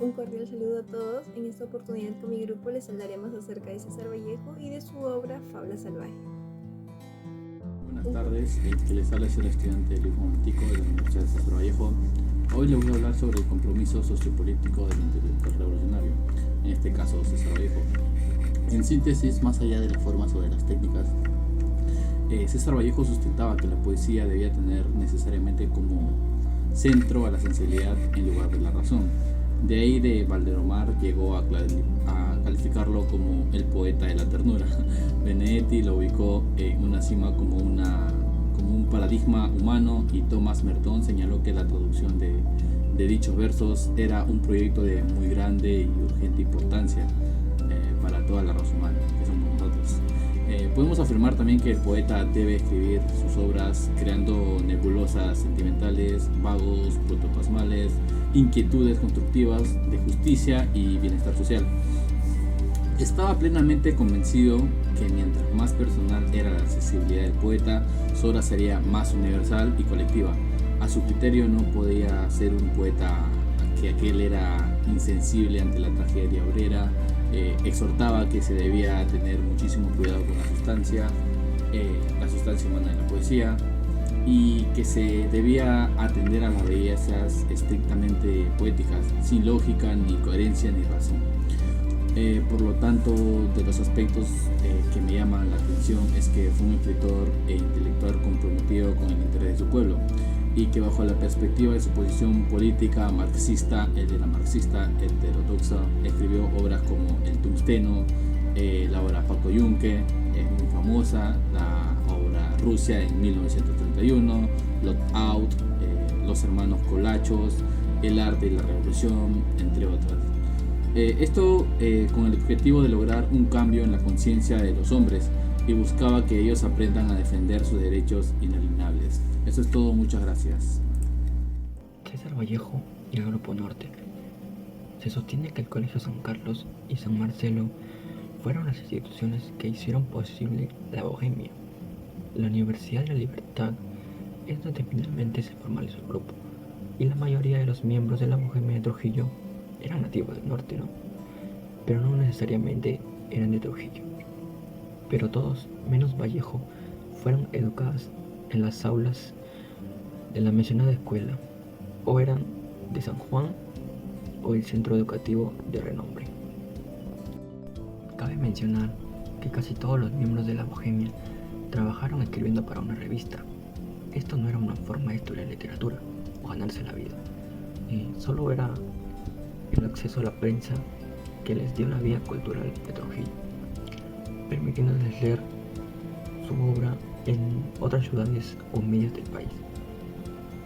Un cordial saludo a todos. En esta oportunidad con mi grupo les hablaremos acerca de César Vallejo y de su obra Fabla Salvaje. Buenas tardes, el que les habla es el estudiante Luis Montico de la Universidad de César Vallejo. Hoy les voy a hablar sobre el compromiso sociopolítico del intelectual revolucionario, en este caso César Vallejo. En síntesis, más allá de las formas o de las técnicas, César Vallejo sustentaba que la poesía debía tener necesariamente como centro a la sensibilidad en lugar de la razón. De ahí de Valdelomar llegó a calificarlo como el poeta de la ternura. Benedetti lo ubicó en una cima como un paradigma humano, y Thomas Merton señaló que la traducción de dichos versos era un proyecto de muy grande y urgente importancia para toda la raza humana, que somos nosotros. Podemos afirmar también que el poeta debe escribir sus obras creando nebulosas sentimentales, vagos, protoplasmales, inquietudes constructivas de justicia y bienestar social. Estaba plenamente convencido que mientras más personal era la accesibilidad del poeta, su obra sería más universal y colectiva. A su criterio no podía ser un poeta que aquel era insensible ante la tragedia obrera. Exhortaba que se debía tener muchísimo cuidado con la sustancia humana de la poesía, y que se debía atender a las bellezas estrictamente poéticas, sin lógica, ni coherencia, ni razón. Por lo tanto, de los aspectos que me llaman la atención es que fue un escritor e intelectual comprometido con el interés de su pueblo, y que bajo la perspectiva de su posición política marxista, el de la marxista heterodoxa, escribió obras como El Tungsteno, la obra Paco Yunque, muy famosa, la obra Rusia en 1931, Lot Out, Los Hermanos Colachos, El Arte y la Revolución, entre otras. Esto con el objetivo de lograr un cambio en la conciencia de los hombres, y buscaba que ellos aprendan a defender sus derechos inalienables. Eso es todo, muchas gracias. César Vallejo y el Grupo Norte. Se sostiene que el Colegio San Carlos y San Marcelo fueron las instituciones que hicieron posible la Bohemia. La Universidad de la Libertad es donde finalmente se formalizó el grupo, y la mayoría de los miembros de la Bohemia de Trujillo eran nativos del norte, ¿no? Pero no necesariamente eran de Trujillo. Pero todos, menos Vallejo, fueron educados en las aulas de la mencionada escuela, o eran de San Juan o el centro educativo de renombre. Cabe mencionar que casi todos los miembros de la Bohemia trabajaron escribiendo para una revista. Esto no era una forma de estudiar literatura o ganarse la vida, solo era el acceso a la prensa que les dio la vía cultural de Trujillo, permitiéndoles leer su obra en otras ciudades o medios del país.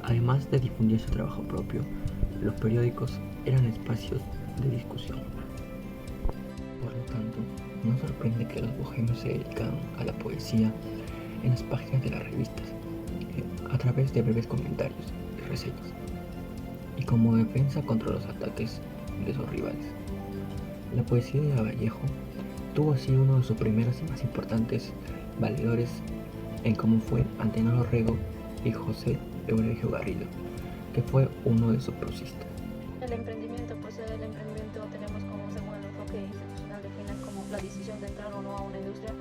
Además de difundir su trabajo propio, los periódicos eran espacios de discusión. Por lo tanto, no sorprende que los bohemios se dedicaran a la poesía en las páginas de las revistas, a través de breves comentarios y reseñas, y como defensa contra los ataques de sus rivales. La poesía de Vallejo tuvo así uno de sus primeros y más importantes valedores en cómo fue Antenor Orrego y José Euregio Garrido, que fue uno de sus prosistas. El emprendimiento tenemos como, según el enfoque institucional, define como la decisión de entrar o no a una industria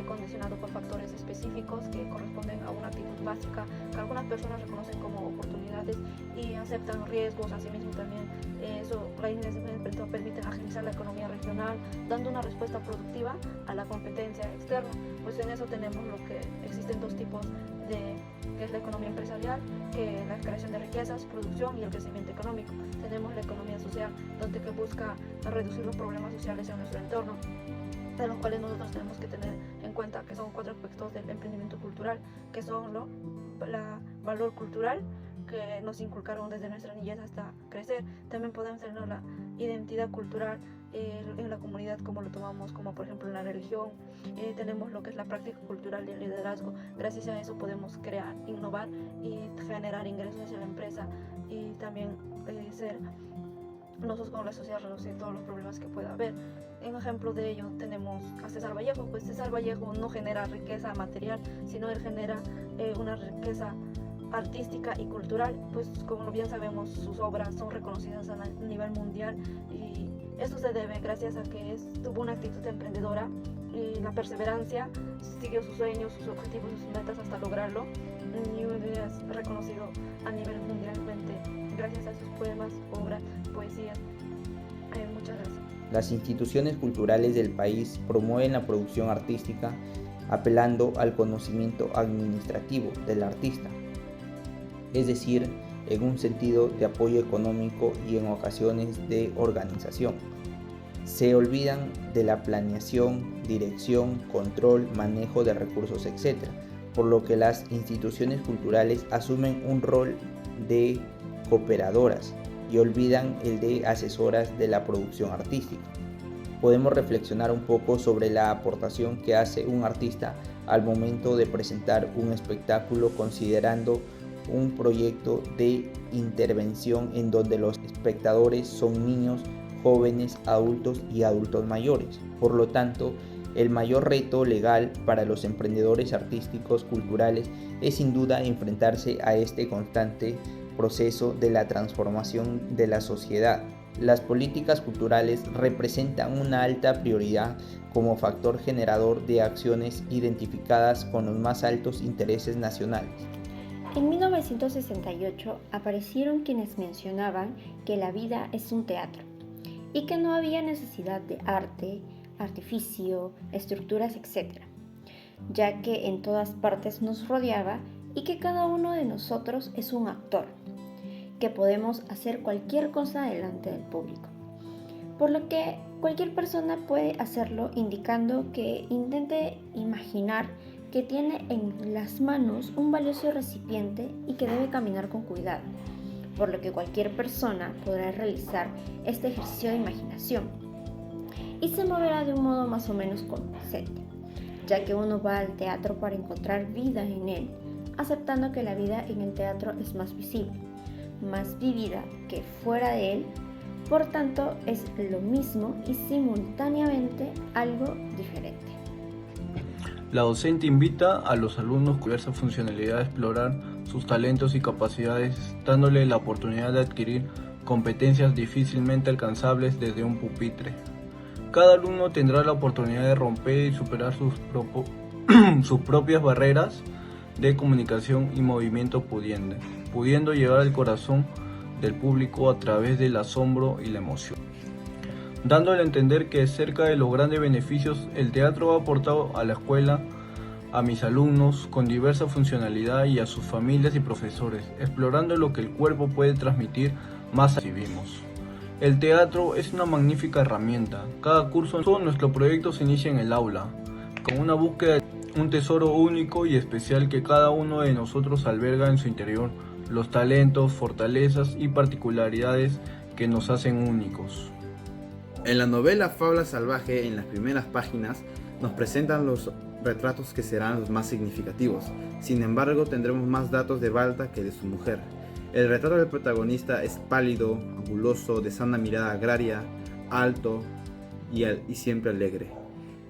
condicionado por factores específicos que corresponden a una actitud básica que algunas personas reconocen como oportunidades y aceptan riesgos. Asimismo también la emprendimiento permite agilizar la economía regional, dando una respuesta productiva a la competencia externa. Pues en eso tenemos lo que existen dos tipos que es la economía empresarial, que es la creación de riquezas, producción y el crecimiento económico. Tenemos la economía social, donde que busca reducir los problemas sociales en nuestro entorno, de los cuales nosotros tenemos que tener en cuenta que son 4 aspectos del emprendimiento cultural, que son la valor cultural, que nos inculcaron desde nuestra niñez hasta crecer. También podemos tener la identidad cultural en la comunidad, como lo tomamos, como por ejemplo en la religión. Tenemos lo que es la práctica cultural y el liderazgo. Gracias a eso podemos crear, innovar y generar ingresos hacia la empresa, y también ser nosotros como la sociedad reducir todos los problemas que pueda haber. En ejemplo de ello tenemos a César Vallejo. Pues César Vallejo no genera riqueza material, sino él genera una riqueza artística y cultural, pues como bien sabemos sus obras son reconocidas a nivel mundial y esto se debe gracias a que tuvo una actitud emprendedora y la perseverancia, siguió sus sueños, sus objetivos, sus metas hasta lograrlo y hoy día es reconocido a nivel mundialmente gracias a sus poemas, obras, poesías. Muchas gracias. Las instituciones culturales del país promueven la producción artística apelando al conocimiento administrativo del artista, es decir, en un sentido de apoyo económico y en ocasiones de organización. Se olvidan de la planeación, dirección, control, manejo de recursos, etc., por lo que las instituciones culturales asumen un rol de cooperadoras y olvidan el de asesoras de la producción artística. Podemos reflexionar un poco sobre la aportación que hace un artista al momento de presentar un espectáculo, considerando un proyecto de intervención en donde los espectadores son niños, jóvenes, adultos y adultos mayores. Por lo tanto, el mayor reto legal para los emprendedores artísticos culturales es sin duda enfrentarse a este constante proceso de la transformación de la sociedad. Las políticas culturales representan una alta prioridad como factor generador de acciones identificadas con los más altos intereses nacionales. En 1968 aparecieron quienes mencionaban que la vida es un teatro y que no había necesidad de arte, artificio, estructuras, etc., ya que en todas partes nos rodeaba y que cada uno de nosotros es un actor, que podemos hacer cualquier cosa delante del público, por lo que cualquier persona puede hacerlo, indicando que intente imaginar que tiene en las manos un valioso recipiente y que debe caminar con cuidado, por lo que cualquier persona podrá realizar este ejercicio de imaginación y se moverá de un modo más o menos convincente, ya que uno va al teatro para encontrar vida en él, aceptando que la vida en el teatro es más visible, más vivida que fuera de él, por tanto es lo mismo y simultáneamente algo diferente. La docente invita a los alumnos con diversa funcionalidad a explorar sus talentos y capacidades, dándole la oportunidad de adquirir competencias difícilmente alcanzables desde un pupitre. Cada alumno tendrá la oportunidad de romper y superar sus propias barreras de comunicación y movimiento pudiendo llegar al corazón del público a través del asombro y la emoción, dándole a entender que cerca de los grandes beneficios el teatro ha aportado a la escuela, a mis alumnos con diversa funcionalidad y a sus familias y profesores, explorando lo que el cuerpo puede transmitir más allá de lo que vivimos. El teatro es una magnífica herramienta. Cada curso, todo nuestro proyecto se inicia en el aula, con una búsqueda de un tesoro único y especial que cada uno de nosotros alberga en su interior, los talentos, fortalezas y particularidades que nos hacen únicos. En la novela Fábula Salvaje, en las primeras páginas, nos presentan los retratos que serán los más significativos. Sin embargo, tendremos más datos de Balta que de su mujer. El retrato del protagonista es pálido, anguloso, de sana mirada agraria, alto y siempre alegre.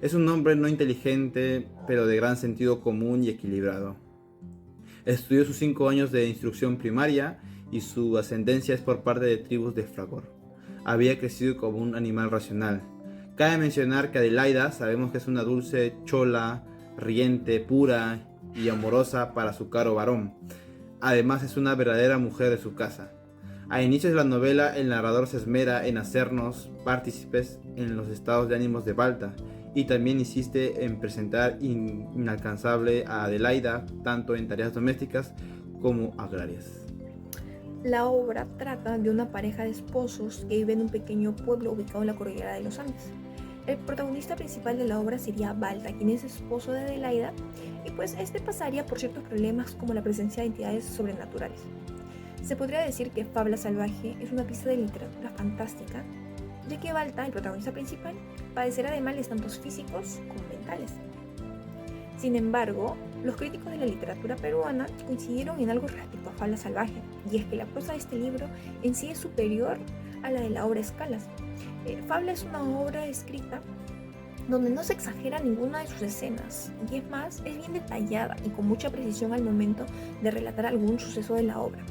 Es un hombre no inteligente, pero de gran sentido común y equilibrado. Estudió sus 5 años de instrucción primaria y su ascendencia es por parte de tribus de Fragor. Había crecido como un animal racional. Cabe mencionar que Adelaida sabemos que es una dulce chola, riente, pura y amorosa para su caro varón. Además es una verdadera mujer de su casa. A inicios de la novela el narrador se esmera en hacernos partícipes en los estados de ánimos de Balta y también insiste en presentar inalcanzable a Adelaida tanto en tareas domésticas como agrarias. La obra trata de una pareja de esposos que vive en un pequeño pueblo ubicado en la cordillera de los Andes. El protagonista principal de la obra sería Balta, quien es esposo de Adelaida, y pues este pasaría por ciertos problemas como la presencia de entidades sobrenaturales. Se podría decir que Fábula Salvaje es una pieza de literatura fantástica, ya que Balta, el protagonista principal, padecerá de males tanto físicos como mentales. Sin embargo, los críticos de la literatura peruana coincidieron en algo respecto a Fábula Salvaje, y es que la prosa de este libro en sí es superior a la de la obra Escalas. Fábula es una obra escrita donde no se exagera ninguna de sus escenas, y es más, es bien detallada y con mucha precisión al momento de relatar algún suceso de la obra.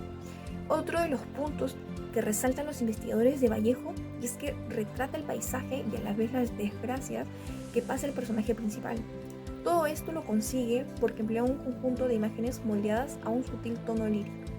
Otro de los puntos que resaltan los investigadores de Vallejo es que retrata el paisaje y a la vez las desgracias que pasa el personaje principal. Todo esto lo consigue porque emplea un conjunto de imágenes moldeadas a un sutil tono lírico.